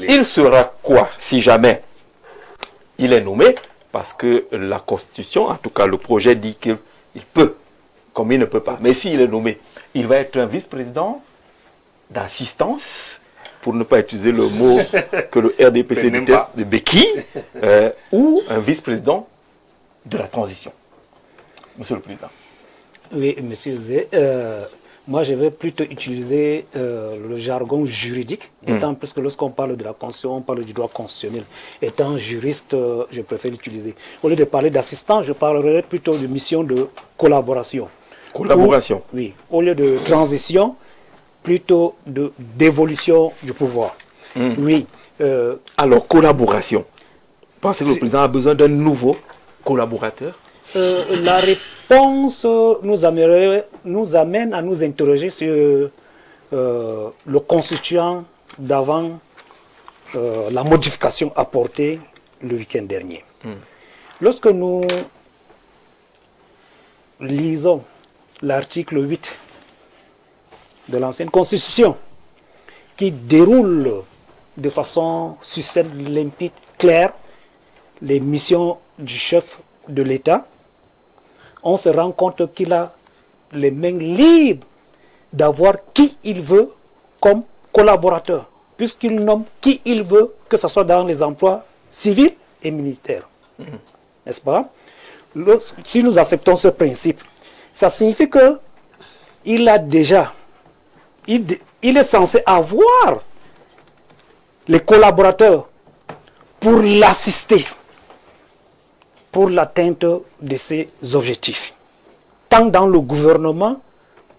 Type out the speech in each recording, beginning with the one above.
il sera quoi si jamais il est nommé? Parce que la Constitution, en tout cas le projet dit qu'il peut, comme il ne peut pas. Mais s'il est nommé, il va être un vice-président d'assistance, pour ne pas utiliser le mot que le RDPC déteste, de béquille, ou un vice-président de la transition. Monsieur le Président. Oui, monsieur Zé. Moi, je vais plutôt utiliser le jargon juridique, étant plus que lorsqu'on parle de la Constitution, on parle du droit constitutionnel. Étant juriste, je préfère l'utiliser. Au lieu de parler d'assistant, je parlerai plutôt de mission de collaboration. Collaboration. Oui. Au lieu de transition, plutôt d'évolution du pouvoir. Oui. Alors, collaboration. Pensez que le président a besoin d'un nouveau collaborateur? La réponse nous amène à nous interroger sur le constituant d'avant la modification apportée le week-end dernier. Lorsque nous lisons l'article 8 de l'ancienne Constitution, qui déroule de façon succincte, limpide, claire, les missions du chef de l'État, on se rend compte qu'il a les mains libres d'avoir qui il veut comme collaborateur, puisqu'il nomme qui il veut, que ce soit dans les emplois civils et militaires. N'est-ce pas? Si nous acceptons ce principe, ça signifie que il est censé avoir les collaborateurs pour l'assister pour l'atteinte de ses objectifs, tant dans le gouvernement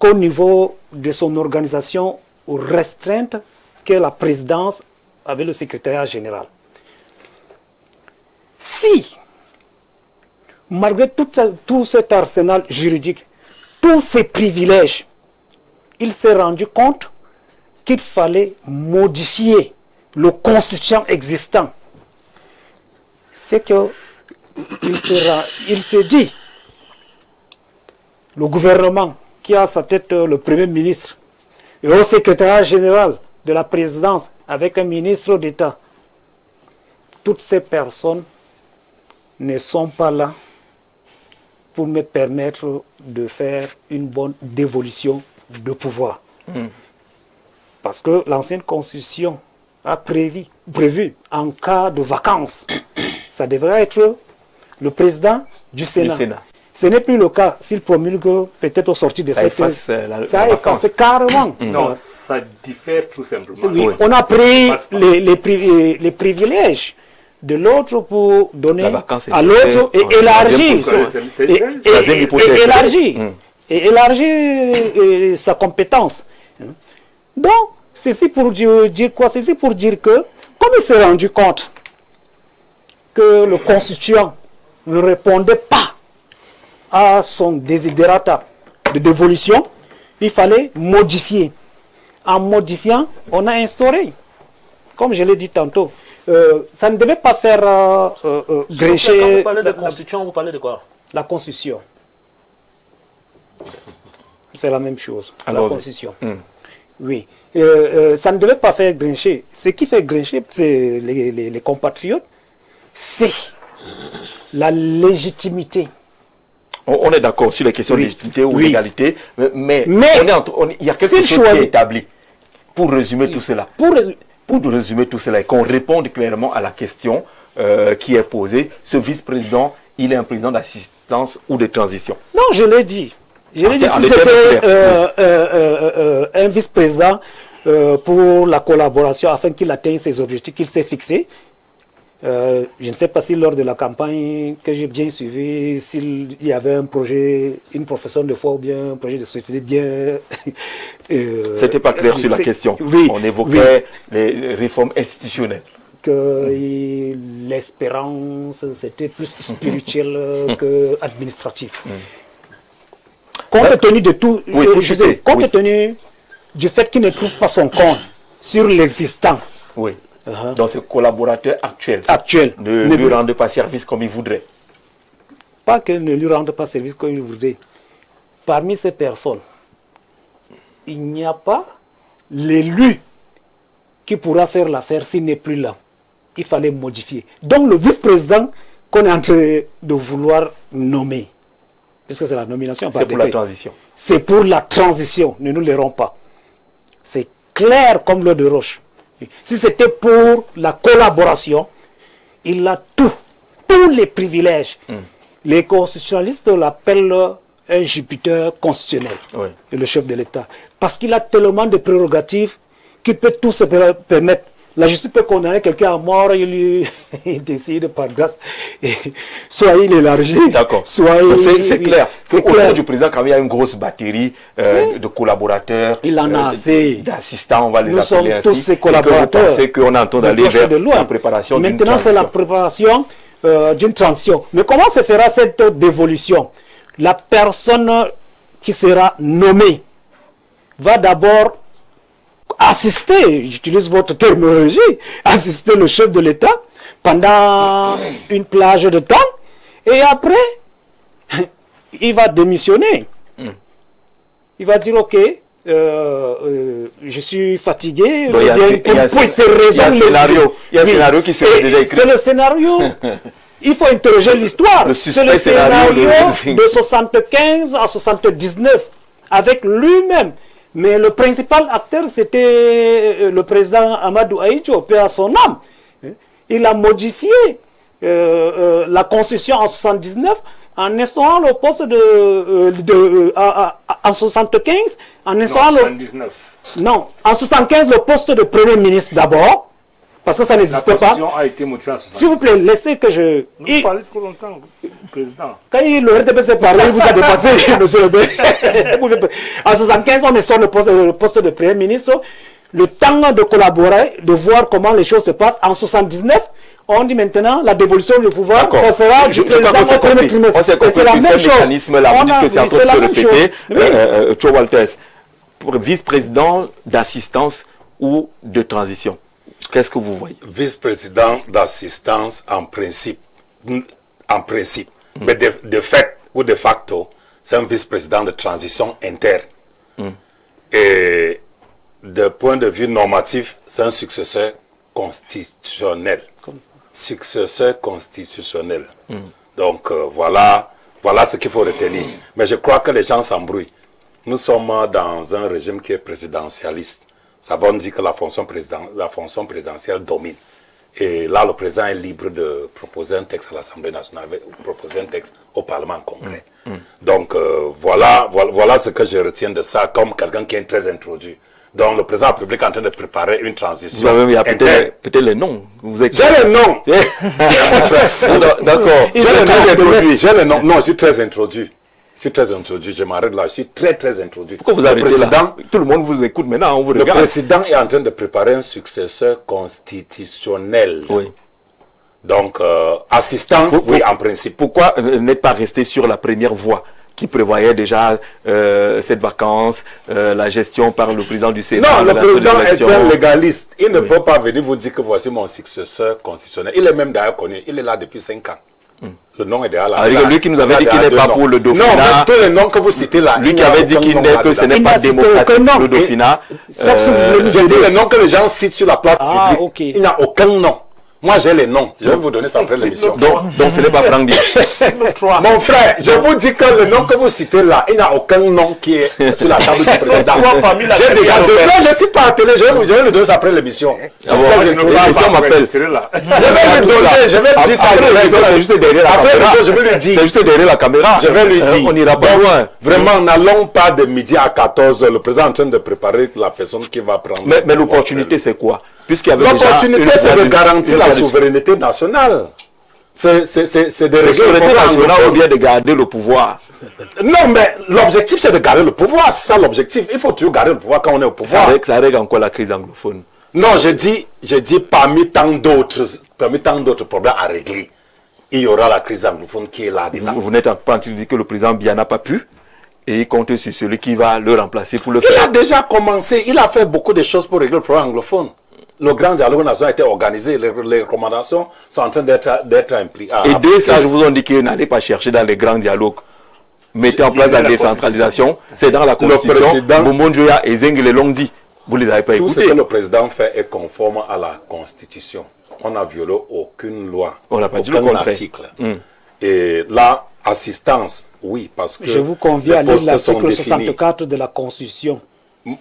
qu'au niveau de son organisation restreinte qu'est la présidence avec le secrétariat général. Si, malgré tout cet arsenal juridique, tous ces privilèges, il s'est rendu compte qu'il fallait modifier le constituant existant, c'est que il s'est dit, le gouvernement qui a à sa tête le Premier ministre et au secrétariat général de la présidence avec un ministre d'État, toutes ces personnes ne sont pas là pour me permettre de faire une bonne dévolution de pouvoir. Parce que l'ancienne Constitution a prévu en cas de vacances, ça devrait être le président du Sénat. Ce n'est plus le cas s'il promulgue peut-être au sortir de cette phase. Ça efface carrément. Non, ça diffère tout simplement. Oui, on a pris les privilèges de l'autre pour donner à l'autre et élargir sa compétence. Donc, ceci pour dire quoi? Ceci pour dire que, comme il s'est rendu compte que le constituant ne répondait pas à son désiderata de dévolution, il fallait modifier. En modifiant, on a instauré, comme je l'ai dit tantôt, ça ne devait pas faire grécher... Quand vous parlez de constitution, vous parlez de quoi? La Constitution. C'est la même chose, la Constitution. Oui. Ça ne devait pas faire grincher. Ce qui fait grincher, c'est les compatriotes, c'est la légitimité. On est d'accord sur les questions de légitimité ou d'égalité, mais il y a quelque chose qui est établi. Pour résumer tout cela, pour résumer tout cela et qu'on réponde clairement à la question qui est posée, ce vice-président, il est un président d'assistance ou de transition? Non, je l'ai dit. Je l'ai dit, si c'était un vice-président pour la collaboration afin qu'il atteigne ses objectifs qu'il s'est fixés, je ne sais pas si lors de la campagne que j'ai bien suivi, s'il y avait un projet, une profession de foi ou bien un projet de société bien... C'était pas clair sur la question. On évoquait les réformes institutionnelles. Que l'espérance, c'était plus spirituel que administratif. Compte tenu de tout, compte tenu du fait qu'il ne trouve pas son compte sur l'existant. Oui. Donc ses collaborateurs actuels ne lui rendent pas service comme il voudrait. Pas qu'ils ne lui rendent pas service comme il voudrait. Parmi ces personnes, il n'y a pas l'élu qui pourra faire l'affaire s'il n'est plus là. Il fallait modifier. Donc le vice-président qu'on est en train de vouloir nommer, puisque c'est la nomination par C'est pour décret, la transition. c'est pour la transition, ne nous l'airons pas. C'est clair comme l'eau de roche. Si c'était pour la collaboration, il a tous les privilèges. Les constitutionnalistes l'appellent un Jupiter constitutionnel, Oui. le chef de l'État. Parce qu'il a tellement de prérogatives qu'il peut tout se permettre. La justice peut condamner quelqu'un à mort, il décide par grâce, et soit il élargit, D'accord. soit Donc, il... c'est clair. C'est Au clair. niveau du président, quand il y a une grosse batterie de collaborateurs, Il en a assez. d'assistants, on va les Nous sommes appeler ainsi. tous ses et que collaborateurs. vous pensez qu'on est en train De d'aller gauche et vers de loin. la préparation d'une Maintenant, c'est la transition. préparation d'une transition. Mais comment se fera cette dévolution? La personne qui sera nommée va d'abord assister, j'utilise votre terminologie, assister le chef de l'État pendant une plage de temps, et après, il va démissionner. Il va dire, ok, je suis fatigué, Donc, il y a un scénario qui s'est déjà écrit. C'est le scénario. Il faut interroger l'histoire. Le C'est suspect le scénario scénario de 75 à 79, avec lui-même. Mais le principal acteur, c'était le président Amadou Ahidjo, paix à son âme. Il a modifié la Constitution en 79 en instaurant le poste en 75, en instaurant Non, 79. non, en 75 le poste de Premier ministre d'abord, parce que ça La n'existait pas. Constitution a été modifiée en 79. S'il vous plaît, laissez que je... Vous parlez trop longtemps, président. Quand le RDP s'est parlé, il vous a dépassé, monsieur le maire. En 75, on sort le poste de Premier ministre. Le temps de collaborer, de voir comment les choses se passent. En 79, on dit maintenant la dévolution du pouvoir, D'accord. ça sera du président au premier trimestre. On s'est compris C'est la que même ce chose. mécanisme-là, vous dites que c'est en train de se répéter. Oui. Cho Walters, pour vice-président d'assistance ou de transition, qu'est-ce que vous voyez? Vice-président d'assistance en principe. Mais de fait ou de facto, c'est un vice-président de transition interne. Et de point de vue normatif, c'est un successeur constitutionnel. Successeur constitutionnel. Donc voilà ce qu'il faut retenir. Mais je crois que les gens s'embrouillent. Nous sommes dans un régime qui est présidentialiste. Ça veut dire que la fonction présidentielle domine. Et là, le président est libre de proposer un texte à l'Assemblée nationale, ou proposer un texte au Parlement congrès. Donc voilà ce que je retiens de ça comme quelqu'un qui est très introduit. Donc le président de la République est en train de préparer une transition. Vous avez mis peut-être les noms. J'ai les noms. D'accord. J'ai les noms. Non, je suis très introduit. Je m'arrête là. Je suis très introduit. Pourquoi vous arrêtez là? Tout le monde vous écoute maintenant, on vous Le regarde. président est en train de préparer un successeur constitutionnel. Oui. Donc, assistance, oui, en principe. Pourquoi n'être pas resté sur la première voie qui prévoyait déjà cette vacance, la gestion par le président du Sénat? Non, le président est un légaliste. Il ne peut pas venir vous dire que voici mon successeur constitutionnel. Il est même d'ailleurs connu. Il est là depuis 5 ans. Le nom est déjà là. Lui qui nous avait dit qu'il n'est pas pour le Dauphinat. Non, mais tous les noms que vous citez là. Lui qui avait dit que ce n'est pas démocratique le Dauphinat. Sauf si vous voulez nous Je dis les noms que les gens citent sur la place publique. Ok. Il n'y a aucun nom. Moi, j'ai les noms. Je vais vous donner ça après l'émission. Donc ce n'est pas Franck Dia. Mon frère, je vous dis que le nom que vous citez là, il n'y a aucun nom qui est sur la table du président. J'ai déjà deux. Non, je ne suis pas à télé. Je vais le donner ça après l'émission. Je vais le donner. Je vais le dire ça. C'est juste derrière la Après caméra. l'émission, je vais le dire. C'est juste derrière la caméra. Je vais lui dire. On n'ira pas loin. Vraiment, n'allons pas de midi à 14h. Le président est en train de préparer la personne qui va prendre. Mais l'opportunité, c'est quoi? L'opportunité, c'est de garantir la souveraineté nationale. C'est de régler souveraineté nationale ou bien de garder le pouvoir. Non, mais l'objectif, c'est de garder le pouvoir. C'est ça l'objectif. Il faut toujours garder le pouvoir quand on est au pouvoir. Ça règle encore la crise anglophone. Non, je dis parmi tant d'autres problèmes à régler, il y aura la crise anglophone qui est là dedans. Vous n'êtes pas en train de dire que le président Biya n'a pas pu et il compte sur celui qui va le remplacer pour le faire. Il a déjà commencé. Il a fait beaucoup de choses pour régler le problème anglophone. Le grand dialogue national a été organisé, les recommandations sont en train d'être impliquées. Et deux sages vous ont dit qu'ils n'allaient pas chercher dans les grands dialogues. Mettez en place la décentralisation, c'est dans la Constitution. Boumbo Njoya et Zengele l'ont dit. Vous ne les avez pas Tout ce écoutés. que le président fait est conforme à la Constitution. On n'a violé aucune loi, On n'a pas dit le aucun contraire. article. Et là, assistance, oui, parce que Je vous convie à les lire postes sont l'article définis. 64 de la Constitution.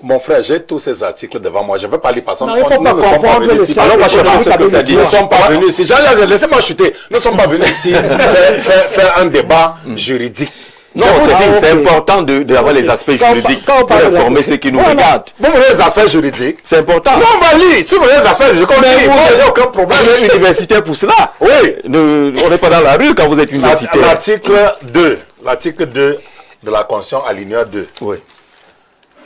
Mon frère, j'ai tous ces articles devant moi. Je ne vais pas lire parce que Non, il faut pas nous ne sommes confondre venus les ici. sciences Alors, moi, je économiques pense que avec ça le dit. Nous ne droit. sommes pas venus ici. Laissez-moi chuter. Nous ne sommes pas venus ici faire un débat juridique. Non, Je vous dis, c'est ok. important d'avoir les aspects juridiques quand on pour parle de la informer ceux qui nous Voilà. regardent. vous voulez les aspects juridiques? C'est important. Non, on va lire. Si vous voulez les aspects juridiques, on lit. Moi, j'ai aucun problème. Vous êtes universitaire pour cela. Oui. On n'est pas dans la rue quand vous êtes universitaire. L'article 2 de la Constitution, alinéa 2. Oui.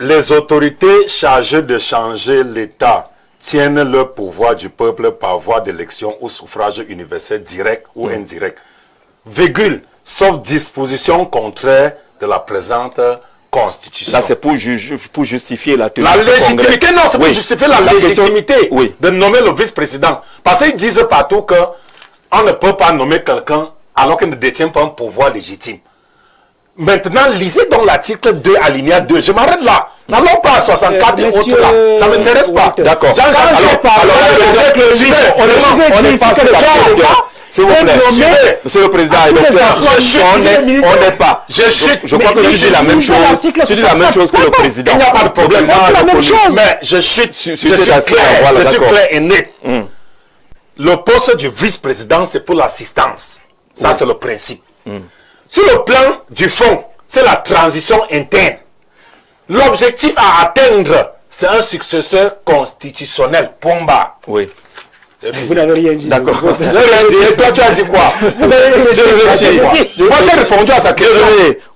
Les autorités chargées de changer l'État tiennent le pouvoir du peuple par voie d'élection ou suffrage universel direct ou indirect. Virgule, sauf disposition contraire de la présente Constitution. Là, c'est pour justifier la tenue La de ce congrès. légitimité, non, c'est pour Oui. justifier la question- légitimité Oui. de nommer le vice-président. Parce qu'ils disent partout qu'on ne peut pas nommer quelqu'un alors qu'il ne détient pas un pouvoir légitime. Maintenant, lisez donc l'article 2, alinéa 2. Je m'arrête là. N'allons pas à 64 et Monsieur autres là. Ça ne m'intéresse pas. Walter. D'accord. Jean-Jacques, alors, On n'est pas sur la question. S'il vous plaît. nommer Monsieur le Président et tous les docteur, emplois on n'est pas. Je chute. Je crois que tu dis la même chose. Tu dis la même chose que le président. Il n'y a pas de problème. C'est la même chose. Mais je chute. Je suis cet aspect, voilà, clair. Je suis d'accord. clair et net. Le poste du vice-président, c'est pour l'assistance. Ça, c'est le principe. Sur le plan du fond, c'est la transition interne. L'objectif à atteindre, c'est un successeur constitutionnel. Point barre. Oui. Vous n'avez rien dit. D'accord. Vous avez rien dit. Et toi, tu as dit quoi? Vous avez Moi, j'ai répondu à sa question.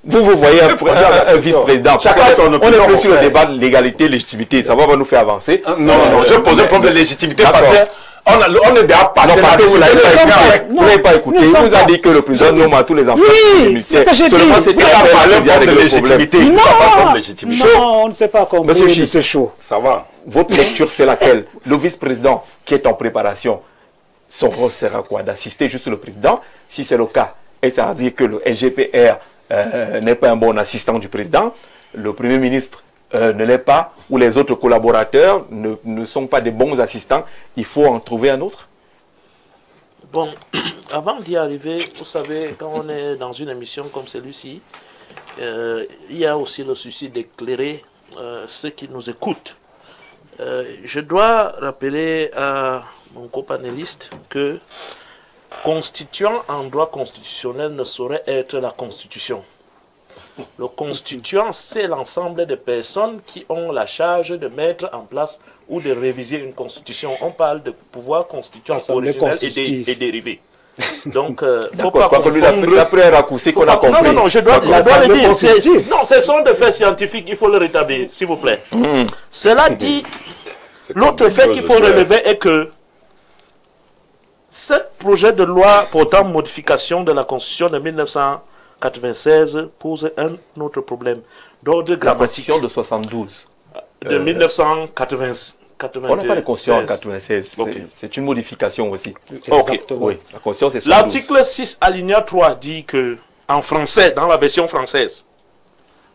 Désolé, vous voyez un vice-président. Chacun son On opinion, est plus sur le mon frère. débat de légalité, légitimité. Ça va pas nous faire avancer. Non, je posais un problème de légitimité parce D'accord. qu'on est déjà passé Non, parce que vous là-dessus. l'avez pas Non, écouté. Vous l'avez pas écouté. nous Il sommes vous a pas- dit que le président nomme à tous les emplois. Oui, c'est ce que j'ai dit. C'était Il a parlé un problème de légitimité. Il n'a pas de problème de légitimité. Non, on ne sait pas compris, Monsieur Chi. Monsieur Chaud. Ça va. Votre lecture, c'est laquelle? Le vice-président qui est en préparation, son rôle sera quoi? D'assister juste le président? Si c'est le cas, et ça veut dire que le SGPR n'est pas un bon assistant du président, le Premier ministre ne l'est pas, ou les autres collaborateurs ne sont pas des bons assistants, il faut en trouver un autre? Bon, avant d'y arriver, vous savez, quand on est dans une émission comme celui-ci, il y a aussi le souci d'éclairer ceux qui nous écoutent. Je dois rappeler à mon copanéliste que constituant en droit constitutionnel ne saurait être la Constitution. Le constituant, c'est l'ensemble des personnes qui ont la charge de mettre en place ou de réviser une constitution. On parle de pouvoir constituant Assemblée originel constitutive. et dérivé. Donc, faut D'accord, pas quoi que lui, il a confondre. pris un raccourci qu'on a compris. Non, je dois le L'Assemblée dire. constitutive. Non, ce sont des faits scientifiques, il faut le rétablir, s'il vous plaît. Cela dit, l'autre fait qu'il faut relever est que ce projet de loi portant modification de la Constitution de 1996 pose un autre problème d'ordre La grammatique Constitution de 72. de 1980. On n'a pas de Constitution en 96. Ok. C'est une modification aussi. Exactement. Oui, la Constitution c'est 72. L'article 6 alinéa 3 dit que, en français, dans la version française,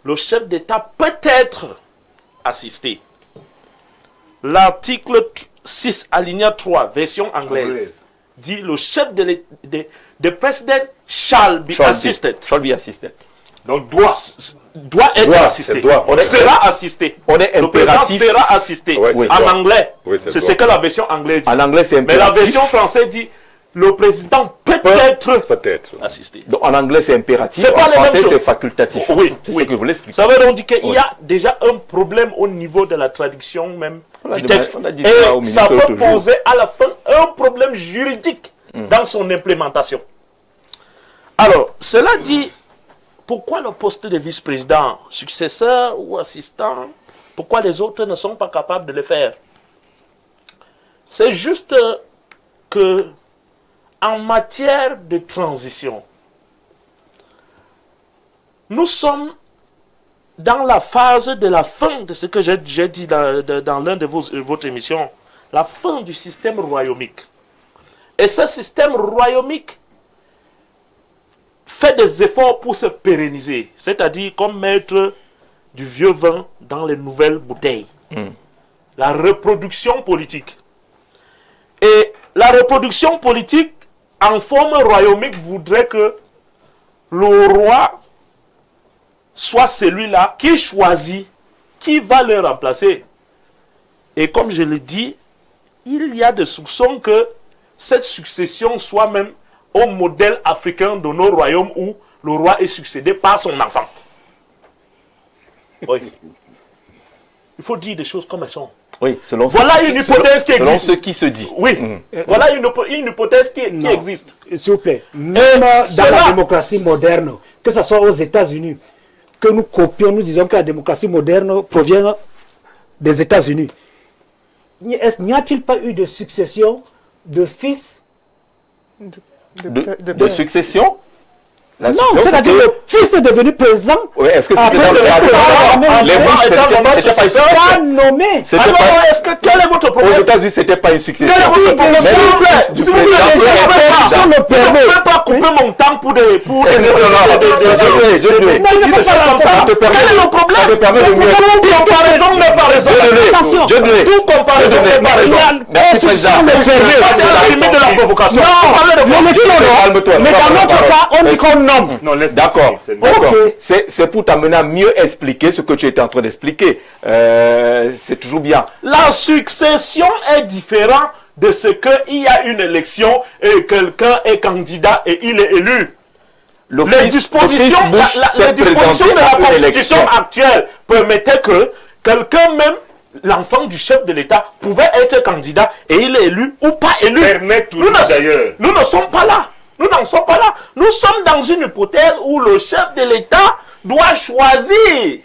le chef d'État peut être assisté. L'article 6 alinéa 3, version anglaise, dit le chef de l'État, the president shall be assisted. Shall be assisted. Donc, doit. Doit être Doit, assisté. c'est doit. On sera assisté. On est Le président impératif. sera assisté. Ouais, c'est En doit. anglais, Oui, c'est c'est ce doit. que la version anglaise dit. En anglais, c'est Mais la impératif. version française dit le président peut être Peut-être. assisté. Donc, en anglais, c'est impératif. C'est pas En les mêmes français, choses. c'est facultatif. Oui, C'est oui. ce que je voulais expliquer. Ça veut donc dire qu'il y a déjà un problème au niveau de la traduction même On a du dit- texte. on a dit ça au Et ça ministre peut l'autre jour. poser à la fin un problème juridique dans son implémentation. Alors, cela dit, pourquoi le poste de vice-président, successeur ou assistant, pourquoi les autres ne sont pas capables de le faire? C'est juste que en matière de transition, nous sommes dans la phase de la fin de ce que j'ai dit dans l'un de votre émission, la fin du système royaumique. Et ce système royaumique fait des efforts pour se pérenniser, c'est-à-dire comme mettre du vieux vin dans les nouvelles bouteilles. la reproduction politique. Et la reproduction politique en forme royaumique voudrait que le roi soit celui-là qui choisit qui va le remplacer. Et comme je l'ai dit, il y a des soupçons que cette succession soit même au modèle africain de nos royaumes où le roi est succédé par son enfant. Oui. Il faut dire des choses comme elles sont. Oui, selon voilà une hypothèse qui existe. Selon ce qui se dit. Oui, voilà une hypothèse qui existe. S'il vous plaît, même dans la démocratie moderne, que ce soit aux États-Unis, que nous copions, nous disons que la démocratie moderne provient des États-Unis. N'y a-t-il pas eu de succession de fils de succession? La Non, succession, c'est-à-dire le fils est devenu président. Oui, est-ce que Après, c'était dans le les bouches, c'était pas nommé. C'était Alors, pas... est-ce que quel est votre Aux problème? États-Unis, c'était pas une succession. Quel est votre problème? Mais S'il vous le plaît, fils du s'il vous plaît, président je est ne président. peux pas couper mon temps pour des... Non, ça te permet, Quel est le problème? ça te permet de mieux. Comparaison n'est pas raison. Attention. Tout comparaison n'est pas raison. Merci, président. C'est à la limite de la provocation. Calme-toi. Mais dans notre cas, on dit qu'on nomme. Non, laisse D'accord. c'est- D'accord. Ok. C'est pour t'amener à mieux expliquer ce que tu étais en train d'expliquer. C'est toujours bien. La succession est différente de ce qu'il y a une élection et quelqu'un est candidat et il est élu. Les dispositions, les dispositions de la Constitution actuelle permettaient que quelqu'un, même l'enfant du chef de l'État, pouvait être candidat et il est élu ou pas élu. Permet toujours d'ailleurs. Nous ne sommes pas là. Nous n'en sommes pas là. Nous sommes dans une hypothèse où le chef de l'État doit choisir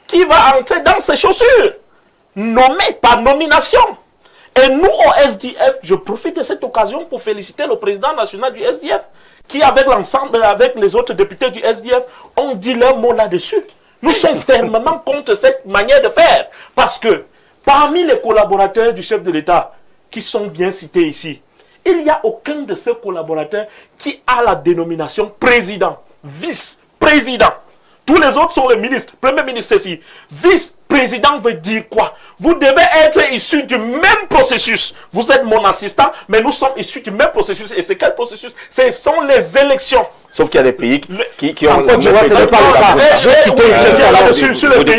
qui va entrer dans ses chaussures. Nommé par nomination. Et nous, au SDF, je profite de cette occasion pour féliciter le président national du SDF, qui, avec l'ensemble, avec les autres députés du SDF, ont dit leur mot là-dessus. Nous sommes fermement contre cette manière de faire. Parce que, parmi les collaborateurs du chef de l'État, qui sont bien cités ici, il n'y a aucun de ces collaborateurs qui a la dénomination président, vice-président. Tous les autres sont les ministres. Premier ministre ici. Vice-président veut dire quoi? Vous devez être issu du même processus. Vous êtes mon assistant, mais nous sommes issus du même processus. Et c'est quel processus? Ce sont les élections. Sauf qu'il y a des pays qui ont... En Côte d'Ivoire, ce n'est pas le cas. Je citais ici sur les pays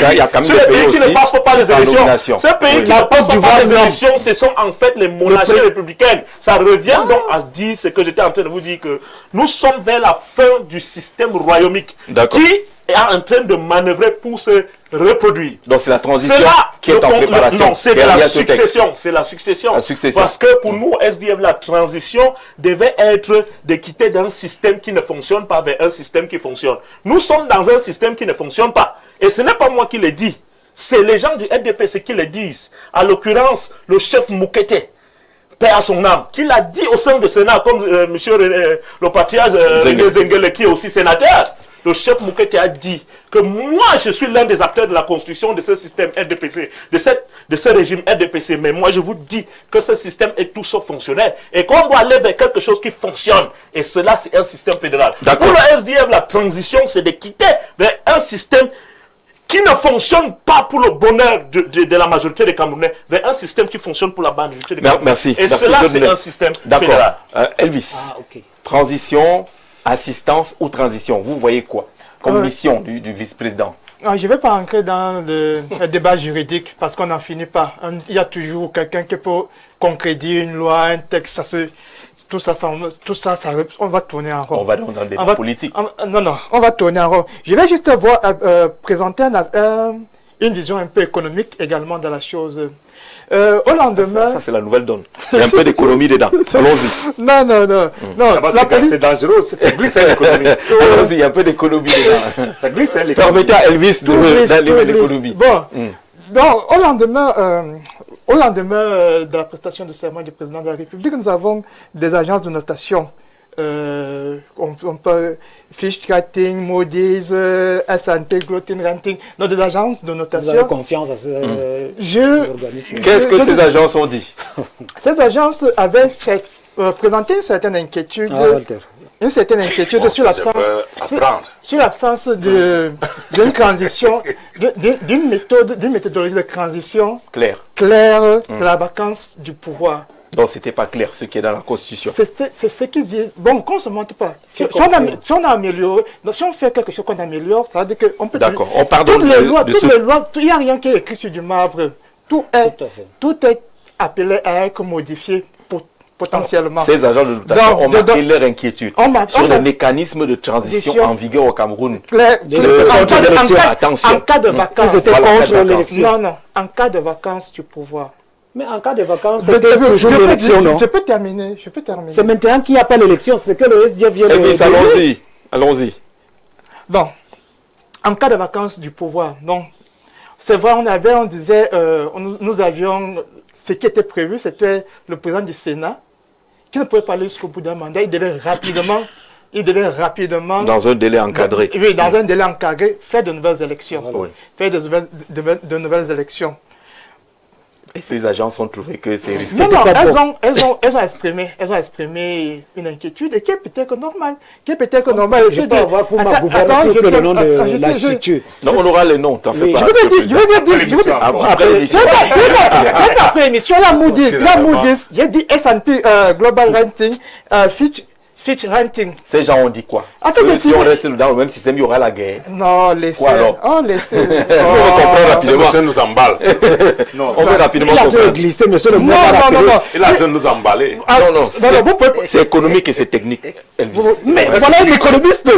qui ne passent pas les élections. Ces pays qui ne passent pas les élections, ce sont en fait les monarchies républicaines. Ça revient donc à dire ce que j'étais en train de vous dire, que nous sommes vers la fin du système royaumique qui est en train de manœuvrer pour se reproduire. Donc c'est la transition qui C'est est en préparation. Non, c'est la succession. C'est la succession. Parce que pour nous, SDF, la transition devait être de quitter d'un système qui ne fonctionne pas vers un système qui fonctionne. Nous sommes dans un système qui ne fonctionne pas. Et ce n'est pas moi qui le dis. C'est les gens du RDPC qui le disent. À l'occurrence, le chef Moukete, paix à son âme, qui l'a dit au sein du Sénat, comme monsieur le patriarche Zengele, qui est aussi sénateur. Le chef Moukete a dit que moi, je suis l'un des acteurs de la construction de ce système RDPC, de ce régime RDPC. Mais moi, je vous dis que ce système est tout sauf fonctionnel et qu'on doit aller vers quelque chose qui fonctionne. Et cela, c'est un système fédéral. Pour le SDF, la transition, c'est de quitter vers un système qui ne fonctionne pas pour le bonheur de la majorité des Camerounais, vers un système qui fonctionne pour la majorité des Camerounais. Merci. Et cela, c'est un système fédéral. D'accord. Elvis, transition, assistance ou transition, vous voyez quoi comme mission du vice-président? Je ne vais pas entrer dans le débat juridique parce qu'on n'en finit pas. Il y a toujours quelqu'un qui peut concrétiser une loi, un texte, tout ça, on va tourner en rond. On va dans le débat politique. Non, on va tourner en rond. Je vais juste présenter une vision un peu économique également de la chose. Au lendemain... Ça c'est la nouvelle donne. Il y a un peu d'économie dedans. Allons-y. Non. C'est dangereux, c'est glissant l'économie. Allons-y, il y a un peu d'économie dedans. Ça glisse l'économie. Permettez à Elvis d'aller l'économie. Bon, donc au lendemain de la prestation de serment du président de la République, nous avons des agences de notation. On peut Fitch Rating, Moody's, S&P Global Rating, donc des agences de notation. Vous avez confiance à ces organismes. Qu'est-ce que ces agences ont dit? Ces agences avaient présenté une certaine inquiétude une certaine inquiétude sur l'absence sur l'absence d'une transition, d'une méthodologie de transition Claire. de la vacance du pouvoir. Donc, ce n'était pas clair ce qui est dans la Constitution. C'est ce qu'ils disent. Bon, qu'on ne se montre pas. Si on a amélioré, si on fait quelque chose qu'on améliore, ça veut dire qu'on peut... D'accord, on pardonne toutes les lois, il n'y a rien qui est écrit sur du marbre. Tout est appelé à être modifié potentiellement. Ces agents de notation ont marqué leur inquiétude sur les mécanismes de transition en vigueur au Cameroun. En cas de vacances. Ils étaient contre l'élection. Non, en cas de vacances du pouvoir. Mais en cas de vacances, c'était toujours l'élection, non? Je peux terminer. C'est maintenant qu'il n'y a pas l'élection, c'est que le SDF vient de... Eh bien, allons-y. Donc, en cas de vacances du pouvoir, donc, c'est vrai, on disait, nous avions, ce qui était prévu, c'était le président du Sénat, qui ne pouvait pas aller jusqu'au bout d'un mandat, il devait rapidement... Dans un délai encadré. Oui, dans un délai encadré, faire de nouvelles élections. Oui. Faire de nouvelles élections. Et ces agences ont trouvé que c'est risqué. Non, elles ont exprimé une inquiétude et qui est peut-être normale. Je peux avoir pour ma gouvernance le nom de la structure. Non, on aura les noms, t'en fais pas. Je veux dire, après l'émission. C'est pas après l'émission, la Moody's, j'ai dit S&P Global Ranking, Fitch Ranking. Ces gens ont dit quoi? Si on reste dans le même système, il y aura la guerre. Non, laissez. Laissez. On va comprendre rapidement. Monsieur nous emballe. On va rapidement comprendre. Il a glissé, monsieur le maire. Non. Il a de nous emballer. Non, c'est économique et c'est technique. Mais voilà un économiste.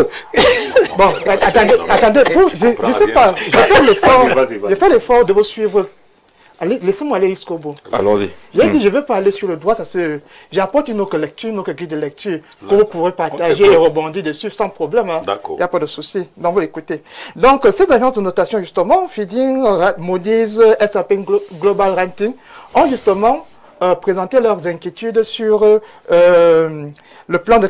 Bon, attendez, je ne sais pas. Je fais l'effort de vous suivre. Allez, laissez-moi aller jusqu'au bout. Allons-y. J'ai dit, je ne vais pas aller sur le droit, j'apporte une autre lecture, une autre guide de lecture, que vous pourrez partager et rebondir dessus sans problème. Hein. D'accord. Il n'y a pas de souci. Donc, vous l'écoutez. Donc, ces agences de notation, justement, Feeding, Moody's, S&P Global Ranking, ont justement présenté leurs inquiétudes sur le plan de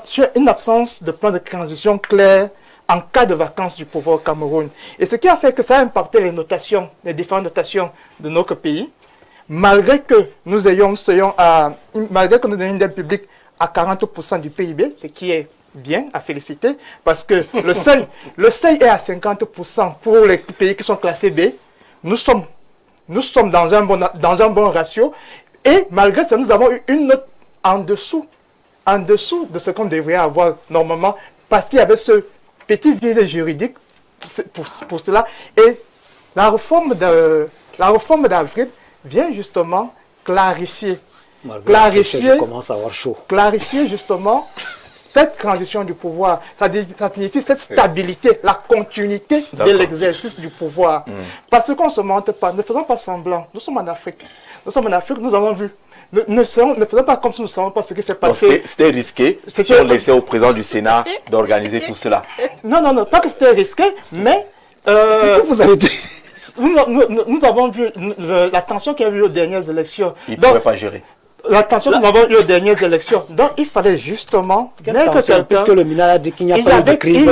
sur une absence de plan de transition clair en cas de vacances du pouvoir au Cameroun. Et ce qui a fait que ça a impacté les notations, les différentes notations de notre pays, malgré que nous ayons une dette publique à 40% du PIB, ce qui est bien à féliciter, parce que le seuil est à 50% pour les pays qui sont classés B. Nous sommes dans un bon ratio, et malgré ça, nous avons eu une note en dessous de ce qu'on devrait avoir normalement, parce qu'il y avait ce petit vide juridique pour cela. Et la réforme d'avril vient justement clarifier justement cette transition du pouvoir. Ça signifie cette stabilité, la continuité de l'exercice du pouvoir. Parce qu'on ne se mente pas, ne faisons pas semblant. Nous sommes en Afrique, nous avons vu. Ne faisons pas comme si nous ne savons pas ce qui s'est passé. C'était risqué si on laissait au président du Sénat d'organiser tout cela. Non, pas que c'était risqué, mais... c'est que vous avez dit. Nous avons vu la tension qu'il y a eu aux dernières élections. Il ne pouvait pas gérer. La tension que nous avons eue aux dernières élections. Donc, il fallait justement... Puisque le ministre a dit qu'il n'y a pas eu de crise.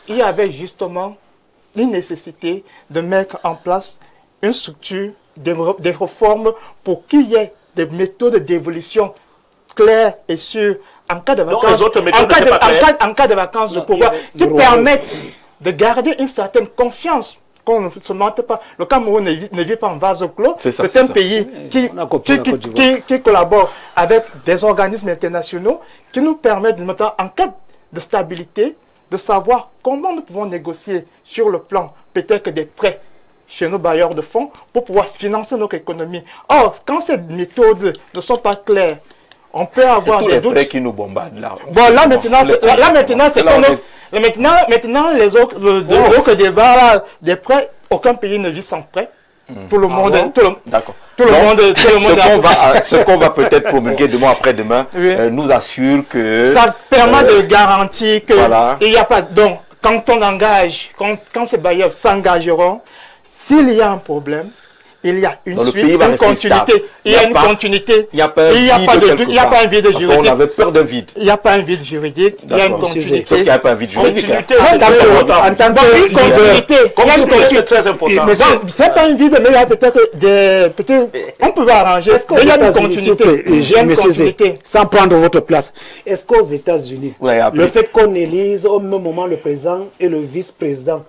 Il y avait justement une nécessité de mettre en place une structure, des réformes pour qu'il y ait des méthodes d'évolution claires et sûres en cas de vacances, en cas de vacances de pouvoir qui permettent de garder une certaine confiance. Qu'on ne se mente pas. Le Cameroun ne vit pas en vase clos. C'est un pays qui collabore avec des organismes internationaux qui nous permettent, en cas de stabilité, de savoir comment nous pouvons négocier sur le plan peut-être des prêts chez nos bailleurs de fonds pour pouvoir financer notre économie. Or, quand ces méthodes ne sont pas claires, on peut avoir des doutes. Les prêts qui nous bombardent là. Bon, là maintenant, c'est comme maintenant les autres débats des prêts, aucun pays ne vit sans prêt. Tout le monde. D'accord. Ce qu'on va peut-être promulguer demain après-demain nous assure que ça permet de garantir que il n'y a pas. Donc, quand on engage, quand ces bailleurs s'engageront, s'il y a un problème, il y a une Donc, le suite, pays va une rester continuité. stable. Il y a une continuité. Il n'y a pas un Il n'y a vide pas de quelque il y a part. pas un vide Parce qu'on juridique. avait peur d'un vide. Il n'y a pas un vide juridique. Il y a une D'accord. continuité. Sauf qu'il n'y a pas un vide juridique. hein. Continuité, En c'est tant très que- important. en tant Donc, que une leader, continuité. Il y a une Continuité, c'est continuité. très important. Mais C'est pas un vide, mais il y a peut-être des. On peut arranger. Est-ce qu'aux Mais il y a une États-Unis, s'il vous continuité. plaît, Il y a une Monsieur Zé, continuité. sans prendre votre place, est-ce qu'aux États-Unis, Ouais, après. le fait qu'on élise au même moment le président et le vice-président,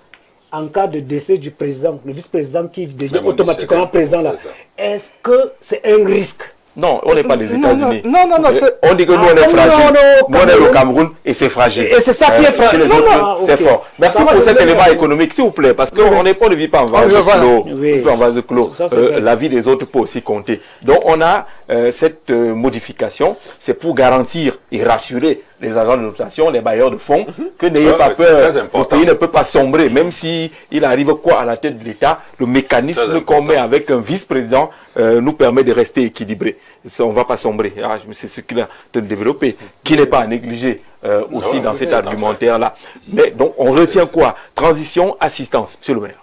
en cas de décès du président, le vice-président qui devient Même automatiquement Michel, président là, c'est ça. est-ce que c'est un risque? Non, on n'est pas les Non, États-Unis. non, c'est- On dit que nous, on est non, fragile. non, Nous, on est le Cameroun. Cameroun et c'est fragile. Et c'est ça qui est fragile. Chez les Non, autres, non, c'est ok. fort. Merci Ça va, pour je cet vais élément le- économique, s'il vous plaît, parce qu'on ne vit pas en vase voilà. clos. Oui. En vase clos. Ça, c'est vrai. La vie des autres peut aussi compter. Donc, on a cette modification. C'est pour garantir et rassurer les agents de notation, les bailleurs de fonds, que n'ayez Ouais, pas mais c'est peur. très Le important. pays ne peut pas sombrer, même si il arrive quoi à la tête de l'État, le mécanisme Très qu'on important. met avec un vice-président nous permet de rester équilibré. Ça, on ne va pas sombrer. Ah, c'est ce qu'il a de développer, qui n'est pas à négliger aussi Ouais, dans oui, cet oui, argumentaire-là. Mais donc, on retient quoi? Transition, assistance, monsieur le maire.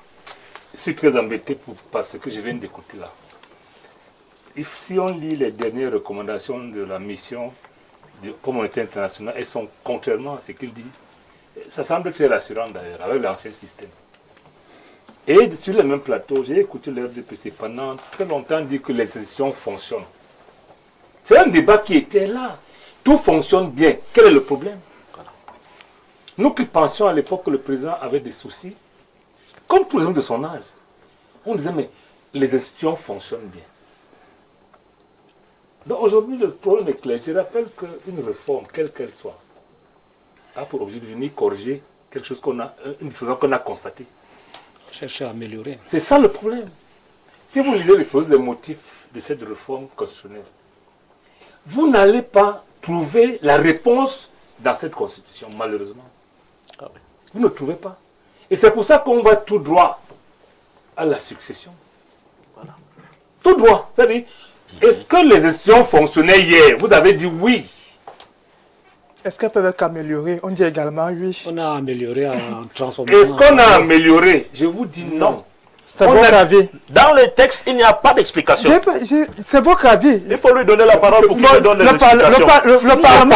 Je suis très embêté par ce que je viens d'écouter là. Si on lit les dernières recommandations de la mission de communauté internationale, elles sont contrairement à ce qu'il dit. Ça semble très rassurant d'ailleurs, avec l'ancien système. Et sur le même plateau, j'ai écouté le RDPC pendant très longtemps dire que les institutions fonctionnent. C'est un débat qui était là. Tout fonctionne bien. Quel est le problème? Nous qui pensions à l'époque que le président avait des soucis, comme pour les hommes de son âge, on disait mais les institutions fonctionnent bien. Donc aujourd'hui, le problème est clair. Je rappelle qu'une réforme, quelle qu'elle soit, a pour objet de venir corriger quelque chose une disposition qu'on a constatée. Chercher à améliorer. C'est ça le problème. Si vous lisez l'exposé des motifs de cette réforme constitutionnelle, vous n'allez pas trouver la réponse dans cette constitution, malheureusement. Vous ne trouvez pas. Et c'est pour ça qu'on va tout droit à la succession. Voilà. Tout droit. C'est-à-dire, est-ce que les institutions fonctionnaient hier? Vous avez dit oui. Est-ce qu'elles peuvent être améliorées? On dit également oui. On a amélioré en transformant. Est-ce qu'on a amélioré? Je vous dis non. C'est On votre a- avis. Dans les textes, il n'y a pas d'explication. C'est votre avis. Il faut lui donner la parole pour qu'il Non, me donne les le explications. Parlement,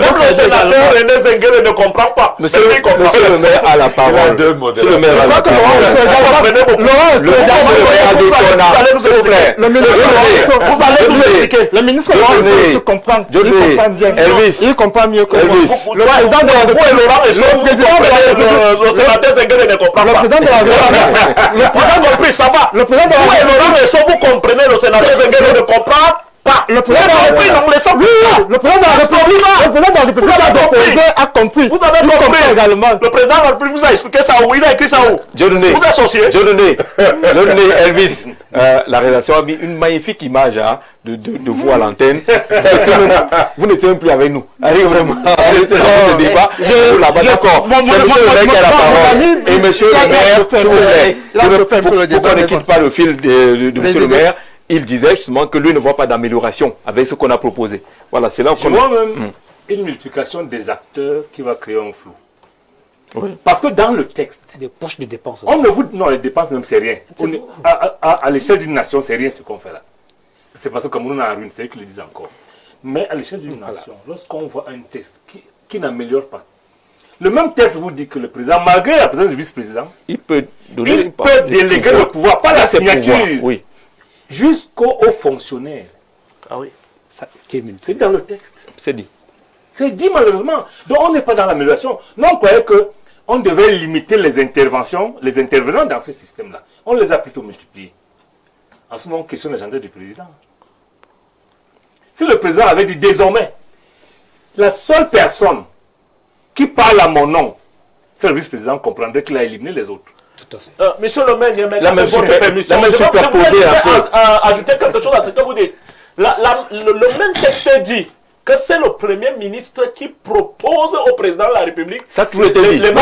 Même le sénateur René Zengele ne comprend pas. Monsieur C'est lui qui comprend. le maire a la parole. deux Monsieur le maire a la parole. Vous allez nous expliquer. Le ministre Laurent se comprend. Il comprend bien. Elvis. Il comprend mieux que moi. Elvis. Le président de la Vous et Laurent et Son, vous comprenez, le sénateur Zengele ne comprend Le pas. président de la République. On a compris, ça va. Le président de la Vous et République. Laurent et Son, vous comprenez, le sénateur Zengele ne comprend pas. Le président de la compris, République. non, les Sons, Le président de la République. Le président de la République Vous avez compris. a compris. Vous avez Il comprend compris. également. Le président de la République vous a expliqué ça où? Il a écrit ça où? Dieudonné. Vous associez. Dieudonné, Elvis, la rédaction a mis une magnifique image de vous à l'antenne. Vous n'étiez même plus avec nous. Allez, vraiment. Vous étiez dans le débat. Vous là-bas, d'accord. C'est monsieur le maire qui a la parole. Et monsieur le maire, s'il vous plaît, pour qu'on ne quitte pas le fil de monsieur le maire, il disait justement que lui ne voit pas d'amélioration avec ce qu'on a proposé. Voilà, c'est là Je qu'on vois même une multiplication des acteurs qui va créer un flou. Oui. Parce que dans le texte, C'est des poches de dépenses. on ne vous... Non, les dépenses même, c'est rien. À l'échelle d'une nation, c'est rien ce qu'on fait là. C'est parce que comme on est en ruine, c'est eux qui le disent encore. Mais à l'échelle d'une nation, lorsqu'on voit un texte qui n'améliore pas, le même texte vous dit que le président, malgré la présence du vice-président, il peut donner il peut déléguer le pouvoir, pas la ses signature, pouvoirs, oui. jusqu'aux fonctionnaires. Ah oui. C'est dans le texte. C'est dit. C'est dit malheureusement. Donc on n'est pas dans l'amélioration. Nous on croyait qu'on devait limiter les interventions, les intervenants dans ce système-là. On les a plutôt multipliés. En ce moment, on questionne l'agenda du président. Si le président avait dit désormais, la seule personne qui parle à mon nom, c'est le vice-président, comprendrait qu'il a éliminé les autres. Tout à fait. Monsieur le maire, La même permission. la même Je vais superposée un peu. ajouter quelque chose à ce que vous dites. Le même texte dit que c'est le Premier ministre qui propose au président de la République Ça a toujours été dit. les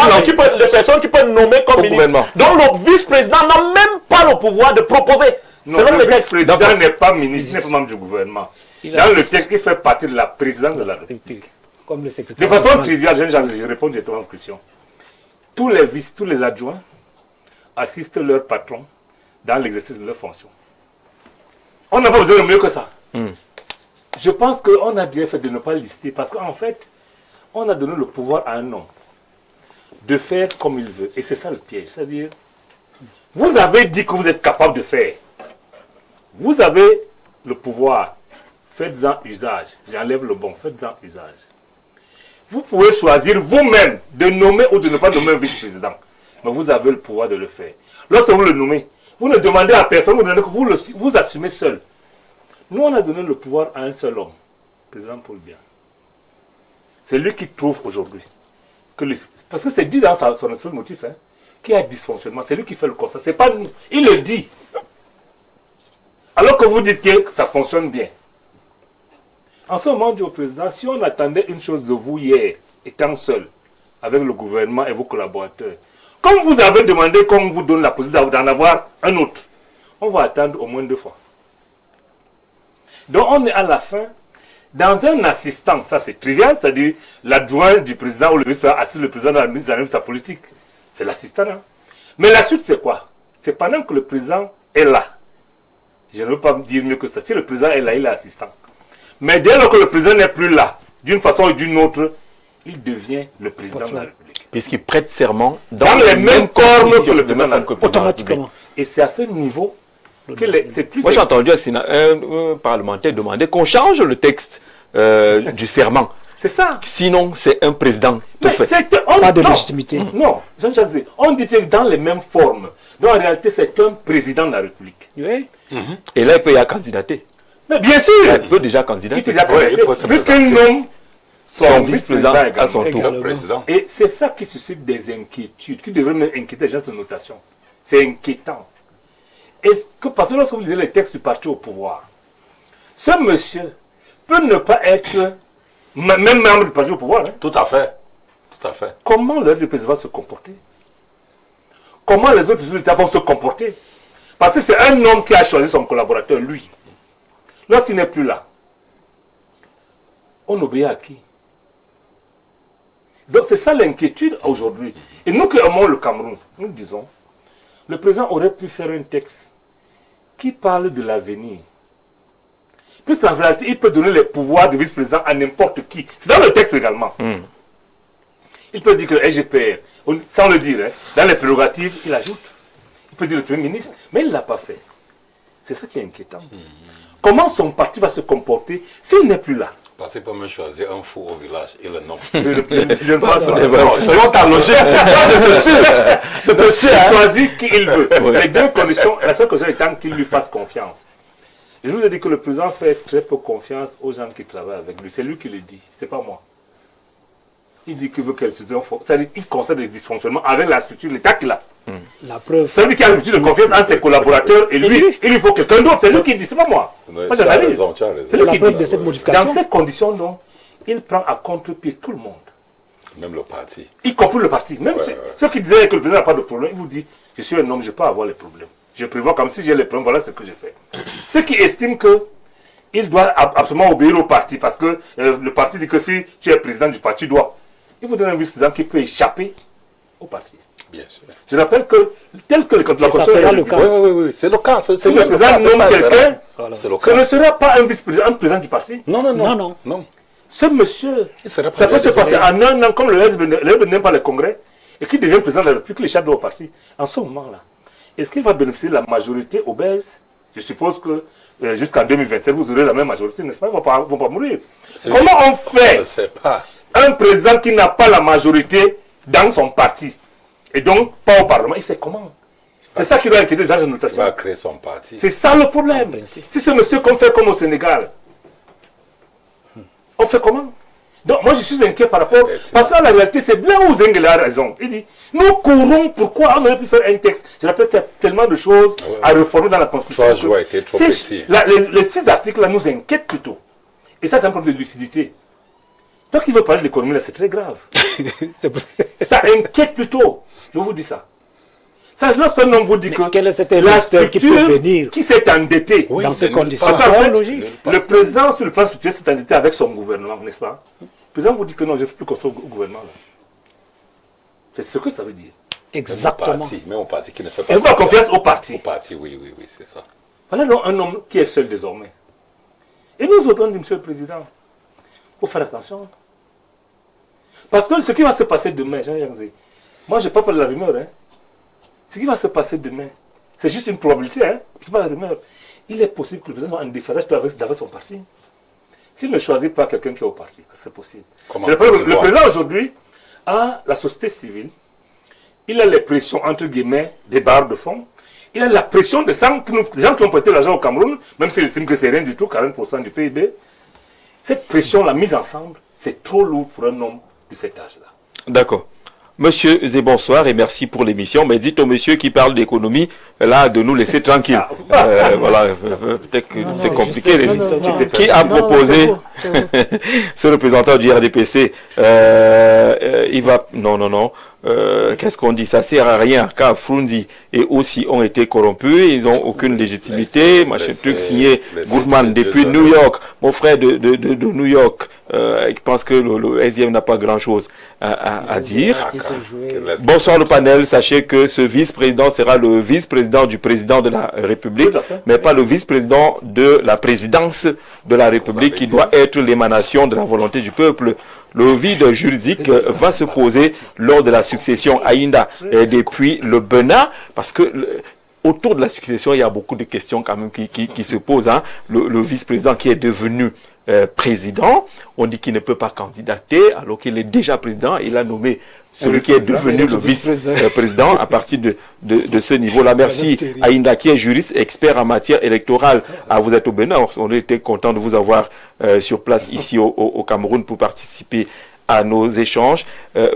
personnes qui peuvent nommer comme Au ministre. gouvernement. Donc le vice-président n'a même pas le pouvoir de proposer. Non, Selon le le texte. vice-président n'est pas ministre, n'est pas membre du gouvernement. Dans le texte, il fait partie de la présidence de la République. Comme le secrétaire. De façon triviale, je réponds directement aux questions. Tous les vices, tous les adjoints assistent leurs patrons dans l'exercice de leurs fonctions. On n'a pas besoin de mieux que ça. Je pense qu'on a bien fait de ne pas lister parce qu'en fait, on a donné le pouvoir à un homme de faire comme il veut. Et c'est ça le piège. C'est-à-dire, vous avez dit que vous êtes capable de faire. Vous avez le pouvoir. Faites-en usage. J'enlève le bon. Faites-en usage. Vous pouvez choisir vous-même de nommer ou de ne pas nommer un vice-président. Mais vous avez le pouvoir de le faire. Lorsque vous le nommez, vous ne demandez à personne, vous assumez seul. Nous, on a donné le pouvoir à un seul homme, le président Paul Biya. C'est lui qui trouve aujourd'hui. Parce que c'est dit dans son esprit motif, qu'il y a dysfonctionnement. C'est lui qui fait le constat. C'est pas nous. Il le dit. Alors que vous dites que ça fonctionne bien. En ce moment, on dit au président, si on attendait une chose de vous hier, étant seul, avec le gouvernement et vos collaborateurs, comme vous avez demandé qu'on vous donne la possibilité d'en avoir un autre, on va attendre au moins 2 fois. Donc on est à la fin, dans un assistant, ça c'est trivial, c'est-à-dire l'adjoint du président ou le vice-président assiste le président dans la mise en œuvre de sa politique. C'est l'assistant. Mais la suite c'est quoi? C'est pendant que le président est là. Je ne veux pas dire mieux que ça. Si le président est là, il est assistant. Mais dès lors que le président n'est plus là, d'une façon ou d'une autre, il devient le président de la République. Puisqu'il prête serment dans les mêmes corps que le président de la République. Automatiquement. Et c'est à ce niveau que c'est plus... Moi j'ai entendu un parlementaire demander qu'on change le texte du serment. C'est ça. Sinon, c'est un président tout fait. Pas de légitimité. Non, Jean-Jacques Zé, on dit que dans les mêmes formes. Donc en réalité, c'est un président de la République. Oui. Et là, il peut y candidater. Mais bien sûr. Il peut déjà candidater. Il peut déjà candidater. Puisqu'il nomme son vice-président à son tour. Et c'est ça qui suscite des inquiétudes, qui devrait même inquiéter les gens de notation. C'est inquiétant. Parce que lorsque vous lisez les textes du parti au pouvoir, ce monsieur peut ne pas être même membre du parti au pouvoir. Tout à fait. Tout à fait. Comment le président va se comporter? Comment les autres États vont se comporter? Parce que c'est un homme qui a choisi son collaborateur, lui. Lorsqu'il n'est plus là, on obéit à qui? Donc c'est ça l'inquiétude aujourd'hui. Et nous qui aimons le Cameroun, nous disons, le président aurait pu faire un texte qui parle de l'avenir. Puisqu'en réalité, il peut donner les pouvoirs de vice-président à n'importe qui. C'est dans le texte également. Il peut dire que le SGPR, sans le dire, dans les prérogatives, il ajoute. Il peut dire le Premier ministre, mais il ne l'a pas fait. C'est ça qui est inquiétant. Comment son parti va se comporter s'il n'est plus là? Parce qu'il peut même choisir un fou au village et le nom. Je ne pense pas. Selon ta logique, c'est possible. Il choisit qui il veut. Les deux conditions, la seule condition étant qu'il lui fasse confiance. Je vous ai dit que le président fait très peu confiance aux gens qui travaillent avec lui. C'est lui qui le dit, c'est pas moi. Il dit qu'il veut qu'elle se fasse. C'est-à-dire qu'il concède des dysfonctionnements avec la structure, l'État qu'il a. La preuve. Ça veut dire qu'il y a une structure de confiance entre ses collaborateurs et lui. Il lui faut quelqu'un d'autre. C'est lui qui dit, c'est pas moi. Moi j'analyse. C'est la preuve de cette modification. Dans ces conditions, donc, il prend à contre-pied tout le monde. Même le parti. Y compris le parti. Même ceux qui disaient que le président n'a pas de problème, il vous dit, je suis un homme, je peux avoir les problèmes. Je prévois comme si j'ai les problèmes, voilà ce que je fais. Ceux qui estiment qu'il doit absolument obéir au parti, parce que le parti dit que si tu es président du parti, tu dois. Il vous donne un vice-président qui peut échapper au parti. Bien sûr. Je rappelle que, tel que la Constitution sera le cas. Oui, c'est le cas. Si le président nomme quelqu'un, ce ne sera pas un vice-président, un président du parti. Non. Ce monsieur, ça peut se passer en un an, comme le REB n'aime pas le Congrès, et qui devient président de la République, il échappe au parti. En ce moment-là, est-ce qu'il va bénéficier de la majorité obèse? Je suppose que jusqu'en 2027, vous aurez la même majorité, n'est-ce pas? Ils ne vont pas mourir. Comment on fait un président qui n'a pas la majorité dans son parti, et donc pas au Parlement? Il fait comment? C'est ça qui doit inquiéter les agents de notation. Il va créer son parti. C'est ça le problème. Si ce monsieur qu'on fait comme au Sénégal, on fait comment? Donc moi je suis inquiet par rapport, parce que la réalité c'est bien où Zengele a raison. Il dit, nous courons, pourquoi on aurait pu faire un texte? Je rappelle qu'il y a tellement de choses à réformer dans la Constitution. Les 6 articles là nous inquiètent plutôt. Et ça c'est un problème de lucidité. Donc il veut parler de l'économie là, c'est très grave. Ça inquiète plutôt, je vous dis ça. Ça, lorsqu'un homme vous dit que quel est cet investeur qui peut venir qui s'est endetté dans ces conditions, c'est logique. Le président sur le plan structurel s'est endetté avec son gouvernement, n'est-ce pas? Le président vous dit que non, je ne fais plus construire au gouvernement. C'est ce que ça veut dire. Exactement. Même au parti qui ne fait pas. Il faut faire confiance au parti. Au parti, oui, c'est ça. Voilà donc un homme qui est seul désormais. Et nous autres, on dit, Monsieur le Président, il faut faire attention. Parce que ce qui va se passer demain, Jean-Jacques Zé, moi je n'ai pas parlé de la rumeur. Hein. Ce qui va se passer demain, c'est juste une probabilité, hein. Ce n'est pas la rumeur. Il est possible que le président soit en déphasage avec son parti. S'il ne choisit pas quelqu'un qui est au parti, c'est possible. Le président aujourd'hui a la société civile, il a les pressions, entre guillemets, des barres de fond, il a la pression des gens qui ont prêté l'argent au Cameroun, même s'il estime que c'est rien du tout, 40% du PIB. Cette pression, la mise ensemble, c'est trop lourd pour un homme de cet âge-là. D'accord. Monsieur Zé, bonsoir et merci pour l'émission. Mais dites au monsieur qui parle d'économie, là, de nous laisser tranquille. Voilà, peut-être que c'est compliqué. Qui a proposé, ce représentant du RDPC, il va... Non. Qu'est-ce qu'on dit? Ça sert à rien, car Frundi et aussi ont été corrompus, ils n'ont aucune légitimité. Machin truc signé Goodman depuis New York, mon frère de New York, je pense que le SDM n'a pas grand-chose à dire. Bonsoir le panel, sachez que ce vice-président sera le vice-président du président de la République, mais pas le vice-président de la présidence de la République qui doit être l'émanation de la volonté du peuple. Le vide juridique va se poser lors de la succession Aïnda depuis le Bénin, parce que autour de la succession, il y a beaucoup de questions quand même qui se posent. Hein. Le vice-président qui est devenu président, on dit qu'il ne peut pas candidater alors qu'il est déjà président. Il a nommé celui qui est devenu le vice-président à partir de ce niveau-là. Merci Aïnda qui est juriste, expert en matière électorale. Vous êtes au Bénin, on était content de vous avoir sur place ici au Cameroun pour participer à nos échanges.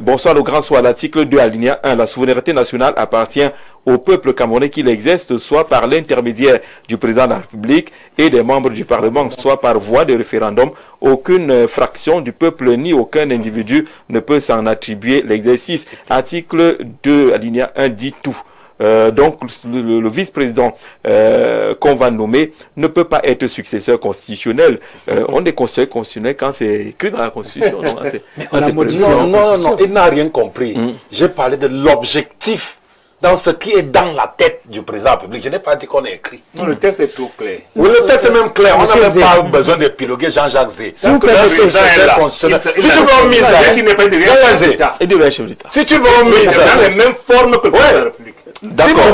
Bonsoir, le grand soir. L'article 2, alinéa 1. La souveraineté nationale appartient au peuple camerounais qui l'exerce, soit par l'intermédiaire du président de la République et des membres du Parlement, soit par voie de référendum. Aucune fraction du peuple ni aucun individu ne peut s'en attribuer l'exercice. Article 2, alinéa 1 dit tout. Donc le vice-président qu'on va nommer ne peut pas être successeur constitutionnel. On est constitutionnel quand c'est écrit dans la Constitution. Non, il n'a rien compris. J'ai parlé de l'objectif dans ce qui est dans la tête du président de la République. Je n'ai pas dit qu'on est écrit. Non, le texte est trop clair. Oui, le texte est même clair. On n'a même pas besoin d'épiloguer Jean-Jacques Zé. Si tu veux mise si tu veux mise dans les mêmes formes que le président de la République. D'accord,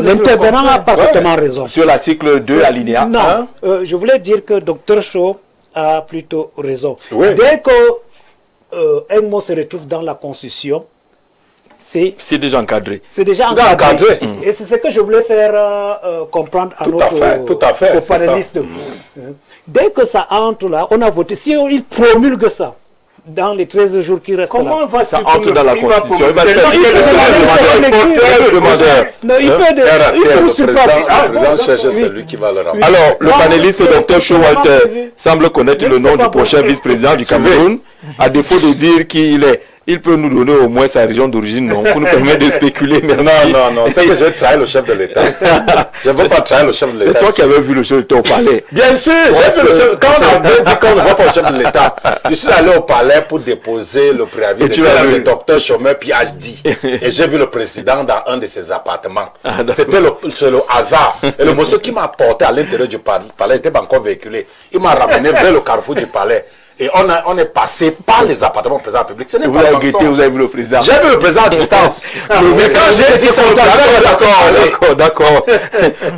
l'intervenant a parfaitement raison. Sur l'article 2, alinéa 1. Non, je voulais dire que Dr Shaw a plutôt raison. Oui. Dès que un mot se retrouve dans la Constitution, c'est déjà encadré. C'est déjà encadré. Et c'est ce que je voulais faire comprendre à nos panélistes. Dès que ça entre là, on a voté. Si il promulgue ça, dans les 13 jours qui restent comment là. Ça entre dans la Constitution. Il peut chercher celui qui va le remplir. Alors, le panéliste Dr Showalter semble connaître le nom du prochain vice-président du Cameroun. À défaut de dire qui il est, il peut nous donner au moins sa région d'origine, non, pour nous permettre de spéculer. Merci. Non, c'est que j'ai trahi le chef de l'État. Je ne veux pas trahir le chef de l'État. C'est toi qui avais vu le chef de l'État au palais. Bien sûr, quand on avait dit qu'on ne voit pas le chef de l'État, je suis allé au palais pour déposer le préavis de docteur Chômeur PhD. Et j'ai vu le président dans un de ses appartements. C'était le hasard. Et le monsieur qui m'a porté à l'intérieur du palais n'était pas encore véhiculé. Il m'a ramené vers le carrefour du palais. Et on est passé par les appartements du président de la République. Ce n'est pas vous avez vu le président. J'ai vu le président à distance. Quand j'ai dit ça, d'accord.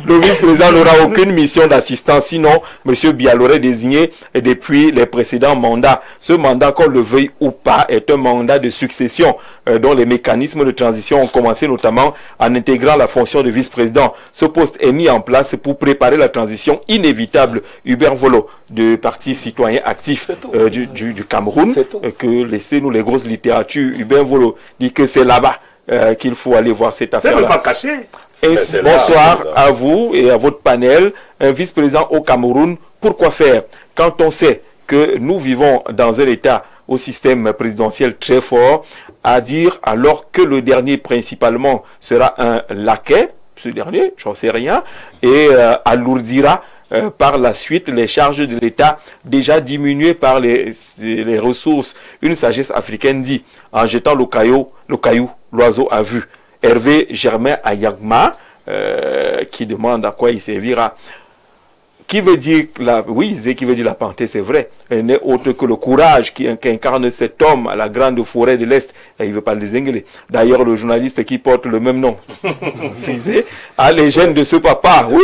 Le vice-président n'aura aucune mission d'assistance, sinon M. Bialor est désigné depuis les précédents mandats. Ce mandat, qu'on le veuille ou pas, est un mandat de succession dont les mécanismes de transition ont commencé notamment en intégrant la fonction de vice-président. Ce poste est mis en place pour préparer la transition inévitable. Hubert Volo, du Parti citoyen actif du Cameroun, que laissez-nous les grosses littératures. Hubert Volo dit que c'est là-bas qu'il faut aller voir cette affaire-là. Pas caché. Bonsoir à vous et à votre panel. Un vice-président au Cameroun, pourquoi faire quand on sait que nous vivons dans un État au système présidentiel très fort, à dire alors que le dernier principalement sera un laquais, ce dernier, j'en sais rien, et alourdira par la suite les charges de l'État déjà diminuées par les ressources. Une sagesse africaine dit, en jetant le caillou, l'oiseau a vu. Hervé Germain Ayagma, qui demande à quoi il servira. Qui veut dire qui veut dire la parenté, c'est vrai. Elle n'est autre que le courage qu'incarne cet homme à la grande forêt de l'Est. Il ne veut pas le désinguer. D'ailleurs, le journaliste qui porte le même nom, Fizé, a les gènes de ce papa. Oui.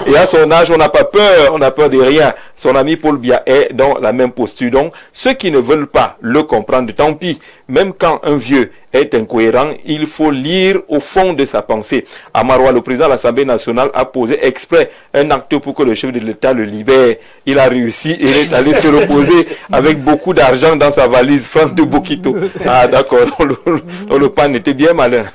Et à son âge, on n'a pas peur. On n'a peur de rien. Son ami Paul Biya est dans la même posture. Donc, ceux qui ne veulent pas le comprendre, tant pis. Même quand un vieux est incohérent, il faut lire au fond de sa pensée. À Maroua, le président de l'Assemblée nationale a posé exprès un acte pour que le chef de l'État le libère. Il a réussi et il est allé se reposer avec beaucoup d'argent dans sa valise. Franck de Bokito. Ah d'accord, le pan était bien malin.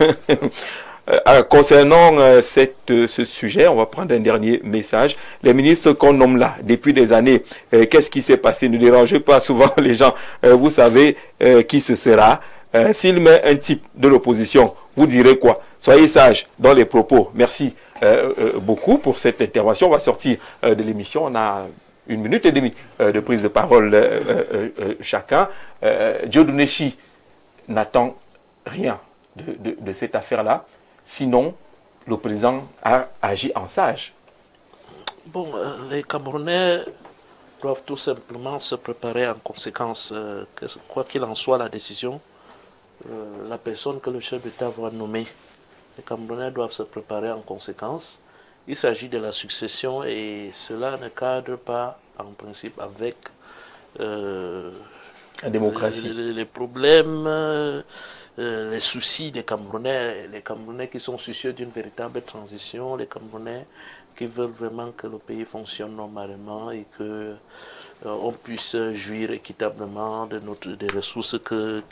Concernant ce sujet, on va prendre un dernier message. Les ministres qu'on nomme là, depuis des années, qu'est-ce qui s'est passé? Ne dérangez pas souvent les gens. Vous savez qui ce sera. S'il met un type de l'opposition, vous direz quoi? Soyez sages dans les propos. Merci beaucoup pour cette intervention. On va sortir de l'émission. On a 1 minute et demie de prise de parole chacun. Diodoneshi n'attend rien de cette affaire-là. Sinon, le président a agi en sage. Bon, les Camerounais doivent tout simplement se préparer en conséquence. Quoi qu'il en soit, la décision, la personne que le chef d'État va nommer, les Camerounais doivent se préparer en conséquence. Il s'agit de la succession et cela ne cadre pas en principe avec la démocratie. Les problèmes, les soucis des Camerounais, les Camerounais qui sont soucieux d'une véritable transition, les Camerounais qui veulent vraiment que le pays fonctionne normalement et que on puisse jouir équitablement des ressources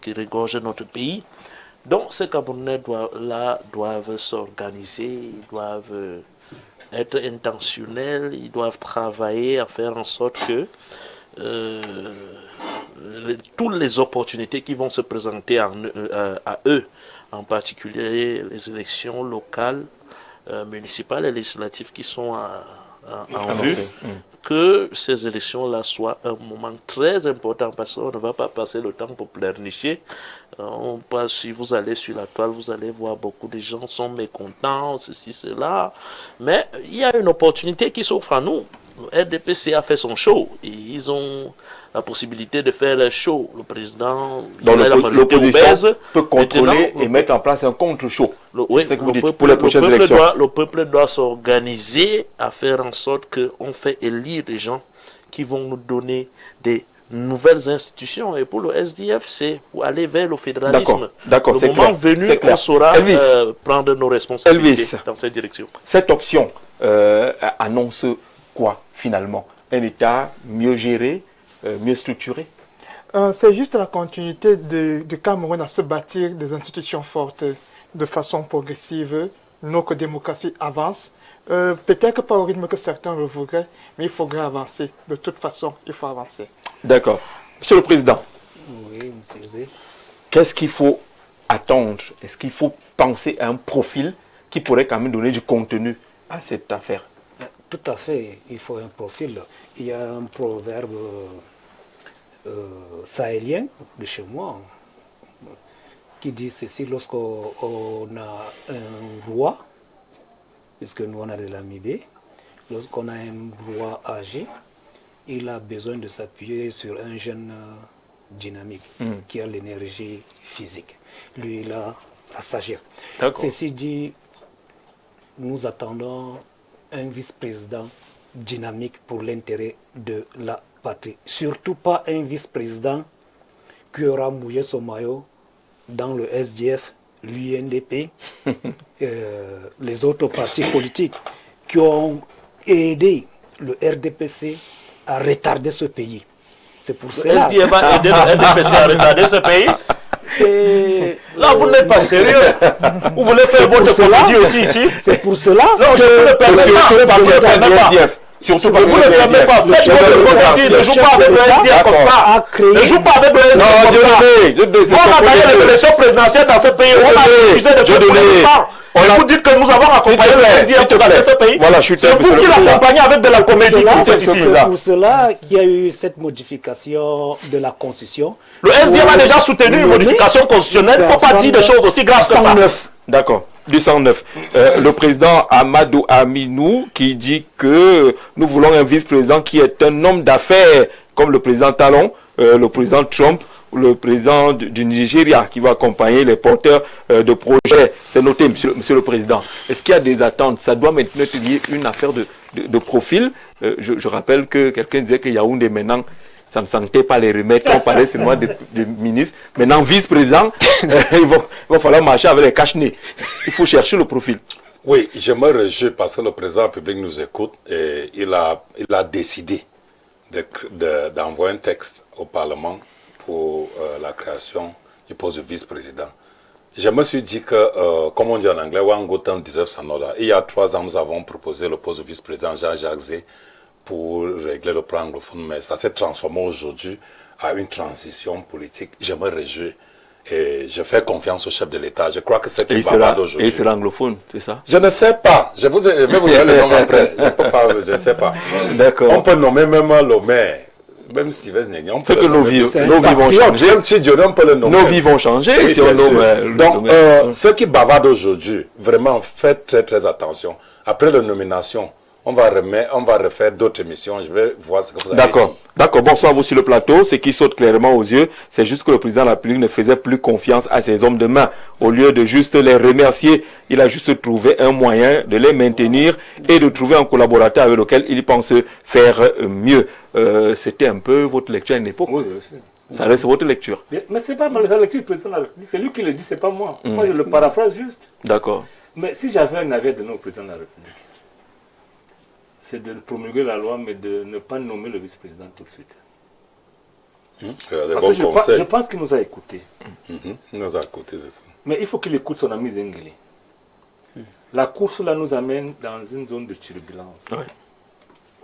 qui regorgent notre pays. Donc ces Camerounais doivent s'organiser, ils doivent être intentionnels, ils doivent travailler à faire en sorte que toutes les opportunités qui vont se présenter à eux, en particulier les élections locales, municipales et législatives qui sont en vue, que ces élections-là soient un moment très important parce qu'on ne va pas passer le temps pour pleurnicher. Si vous allez sur la toile, vous allez voir beaucoup de gens sont mécontents, ceci, cela. Mais il y a une opportunité qui s'offre à nous. Le RDPC a fait son show et ils ont la possibilité de faire leur show. Le président, l'opposition peut contrôler et mettre en place un contre-show. C'est ce que vous dites pour les prochaines élections. Le peuple doit s'organiser à faire en sorte qu'on fait élire des gens qui vont nous donner des nouvelles institutions. Et pour le SDF, c'est pour aller vers le fédéralisme. D'accord, le moment venu, on saura prendre nos responsabilités dans cette direction. Cette option annonce quoi finalement? Un État mieux géré, mieux structuré? C'est juste la continuité du Cameroun à se bâtir des institutions fortes de façon progressive. Notre démocratie avance. Peut-être pas au rythme que certains le voudraient, mais il faudrait avancer. De toute façon, il faut avancer. D'accord. Monsieur le Président, oui, monsieur José. Qu'est-ce qu'il faut attendre? Est-ce qu'il faut penser à un profil qui pourrait quand même donner du contenu à cette affaire? Tout à fait, il faut un profil. Il y a un proverbe sahélien de chez moi qui dit ceci: lorsqu'on a un roi, puisque nous on a de l'amibé, lorsqu'on a un roi âgé, il a besoin de s'appuyer sur un jeune dynamique qui a l'énergie physique. Lui, il a la sagesse. Ceci dit, nous attendons un vice-président dynamique pour l'intérêt de la patrie. Surtout pas un vice-président qui aura mouillé son maillot dans le SDF, l'UNDP, les autres partis politiques qui ont aidé le RDPC à retarder ce pays. C'est pour cela. Le SDF va aider le RDPC à retarder ce pays. Là, vous n'êtes pas sérieux. Vous voulez faire votre comédie aussi ici? C'est pour cela non, je peux le permettre. Surtout que vous ne permettez pas. Ne joue pas avec le SDF comme ça. Ne joue pas avec le SDF comme ça. On a gagné les élections présidentielles dans ce pays. On a refusé de faire pour vous dites que nous avons accompagné le SDF pour gagner ce pays. C'est vous qui l'accompagnez avec de la comédie. C'est pour cela qu'il y a eu cette modification de la Constitution. Le SDF a déjà soutenu une modification constitutionnelle. Il ne faut pas dire des choses aussi graves que ça. D'accord. Du 109. Le président Amadou Aminou qui dit que nous voulons un vice-président qui est un homme d'affaires comme le président Talon, le président Trump, le président du Nigeria qui va accompagner les porteurs de projets. C'est noté, monsieur le président. Est-ce qu'il y a des attentes? Ça doit maintenant être une affaire de profil. Je rappelle que quelqu'un disait que Yaoundé maintenant, ça ne sentait pas les remettre, on parlait seulement de ministre. Maintenant, vice-président, il va falloir marcher avec les cache-nez. Il faut chercher le profil. Oui, je me réjouis parce que le président de la République nous écoute et il a décidé d'envoyer un texte au Parlement pour la création du poste de vice-président. Je me suis dit que, comme on dit en anglais, il y a 3 ans, nous avons proposé le poste de vice-président Jean-Jacques Zé pour régler le plan anglophone, mais ça s'est transformé aujourd'hui à une transition politique. Je me réjouis et je fais confiance au chef de l'État. Je crois que c'est qui bavarde aujourd'hui. Et c'est l'anglophone, c'est ça? Je ne sais pas. Je vais vous dire le nom après. Je ne sais pas. D'accord. On peut nommer même le maire. Même si c'est que nos vies vont changer. Nos vies vont changer si on nomme. Donc, ceux qui bavardent aujourd'hui, vraiment, faites très très attention. Après la nomination, on va refaire d'autres émissions. Je vais voir ce que vous avez dit. D'accord. Bonsoir à vous sur le plateau. Ce qui saute clairement aux yeux, c'est juste que le président de la République ne faisait plus confiance à ses hommes de main. Au lieu de juste les remercier, il a juste trouvé un moyen de les maintenir et de trouver un collaborateur avec lequel il pense faire mieux. C'était un peu votre lecture à une époque. Oui, aussi. Ça reste votre lecture. Mais c'est pas la lecture du président de la République. C'est lui qui le dit, c'est pas moi. Moi, je le paraphrase juste. D'accord. Mais si j'avais un avis à donner au président de la République, c'est de promulguer la loi, mais de ne pas nommer le vice-président tout de suite. Parce que je pense qu'il nous a écoutés. Il nous a écoutés, c'est ça. Mais il faut qu'il écoute son ami Zengeli. La course là nous amène dans une zone de turbulence. Ouais.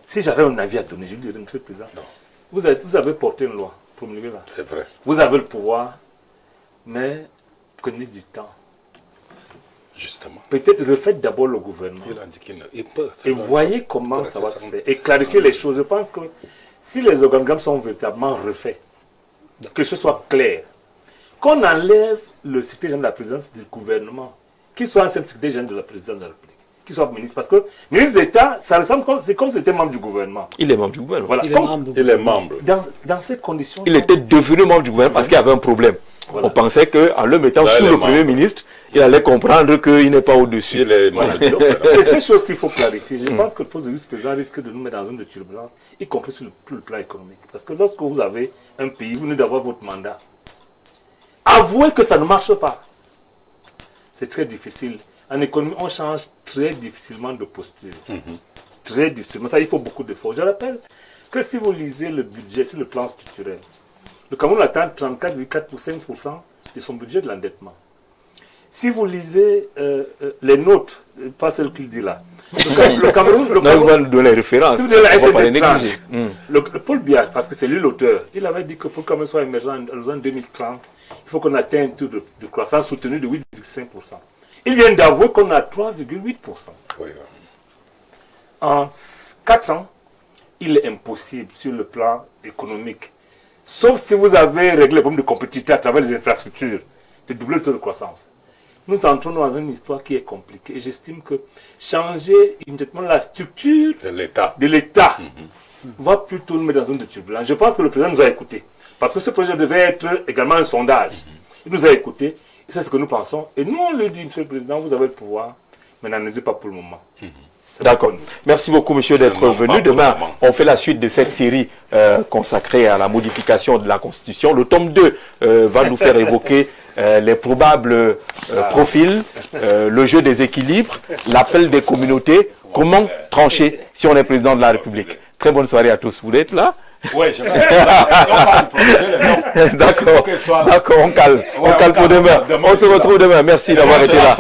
Si j'avais un avis à donner, je lui dirais, monsieur le président, vous avez porté une loi, promulguez-la. C'est vrai. Vous avez le pouvoir, mais prenez du temps. Justement. Peut-être refaites d'abord le gouvernement. Il a dit qu'il peut. Et voyez comment ça va se faire. Et clarifier les choses. Je pense que si les organogrammes sont véritablement refaits, que ce soit clair, qu'on enlève le secrétaire général de la présidence du gouvernement, qu'il soit un simple secrétaire général de la présidence de la République, qu'il soit ministre. Parce que ministre d'État, ça ressemble c'est comme si c'était membre du gouvernement. Il est membre du gouvernement. Voilà. Il est membre. Dans ces conditions. Il était devenu membre du gouvernement parce qu'il y avait un problème. Voilà. On pensait qu'en le mettant sous le Premier ministre, il allait comprendre qu'il n'est pas au-dessus. Il est membre du gouvernement. C'est ces choses qu'il faut clarifier. Je pense que le poste de vice-président risque de nous mettre dans une de turbulence, y compris sur le plan économique. Parce que lorsque vous avez un pays, vous venez d'avoir votre mandat, avouez que ça ne marche pas. C'est très difficile. En économie, on change très difficilement de posture. Très difficilement. Ça, il faut beaucoup d'efforts. Je rappelle que si vous lisez le budget sur le plan structurel, le Cameroun atteint 34,4% de son budget de l'endettement. Si vous lisez les notes, pas celles qu'il dit là, le Cameroun... on va nous donner les références. Si vous on va pas les négliger. Le Paul Biya, parce que c'est lui l'auteur, il avait dit que pour que le Cameroun soit émergent en 2030, il faut qu'on atteigne un taux de croissance soutenu de 8,5%. Il vient d'avouer qu'on a 3,8%. Oui. En 4 ans, il est impossible sur le plan économique, sauf si vous avez réglé le problème de compétitivité à travers les infrastructures, de doubler le taux de croissance. Nous entrons dans une histoire qui est compliquée et j'estime que changer immédiatement la structure de l'État va plutôt nous mettre dans une de turbulence. Je pense que le président nous a écoutés parce que ce projet devait être également un sondage. Il nous a écoutés. C'est ce que nous pensons. Et nous, on lui dit, monsieur le président, vous avez le pouvoir, mais n'en êtes pas pour le moment. D'accord. Merci beaucoup, monsieur, d'être venu. Demain, on fait la suite de cette série consacrée à la modification de la Constitution. Le tome 2 va nous faire évoquer les probables profils, le jeu des équilibres, l'appel des communautés, comment trancher si on est président de la République. Très bonne soirée à tous. Vous êtes là? Oui, je vais. D'accord, on calme pour demain. On se retrouve demain. Merci d'avoir été là.